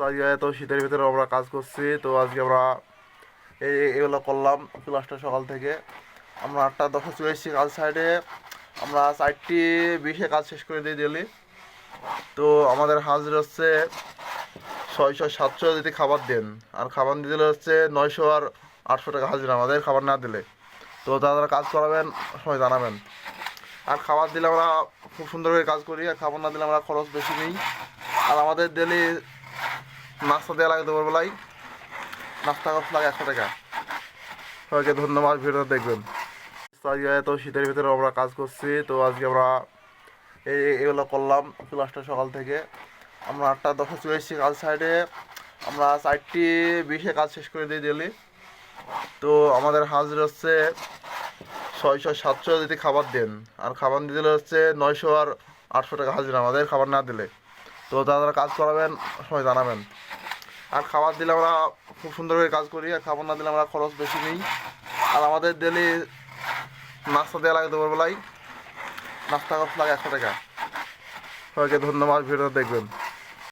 আজকে তো শীতের ভিতরে আমরা কাজ করছি। তো আজকে আমরা এগুলো করলাম ক্লাসটা সকাল থেকে। আমরা 8টা 10 চলে এসেছি কাজ সাইডে। আমরা 4টি 20-এ কাজ শেষ করে দিয়ে দিলি। তো আমাদের হাজির হচ্ছে 600-700 যদি খাবার দেন, আর খাবার দিয়ে দিলে হচ্ছে 900 আর 800 টাকা হাজিরা আমাদের খাবার না দিলে। তো তারা কাজ করাবেন সময় জানাবেন। আর খাবার দিলে আমরা খুব সুন্দর করে কাজ করি, আর খাবার না দিলে আমরা খরচ বেশি নিই। আর আমাদের ডেলি নাস্তা দেওয়া লাগে দুপুরবেলায়, নাস্তা খরচ লাগে 100 টাকা। সবাইকে ধন্যবাদ, ভিডিও দেখবেন। আজকে তো শীতের ভিতরে আমরা কাজ করছি। তো আজকে আমরা এগুলো করলাম ক্লাসটা সকাল থেকে। আমরা 8টা 10-এ চলে এসেছি কাজ সাইডে। আমরা 4টি 20-এ কাজ শেষ করে দিয়ে দিলি। তো আমাদের হাজির হচ্ছে 600-700 যদি খাবার দেন, আর খাবার দিয়ে দিলে হচ্ছে 900 আর 800 টাকা হাজিরা আমাদের খাবার না দিলে। তো তারা কাজ করাবেন সময় জানাবেন। আর খাবার দিলে আমরা খুব সুন্দর করে কাজ করি, আর খাবার না দিলে আমরা খরচ বেশি নিই। আর আমাদের ডেলি নাস্তা দেওয়া লাগে দুপুরবেলায়, নাস্তা খরচ লাগে 100 টাকা। সবাইকে ধন্যবাদ, ভিডিও দেখবেন।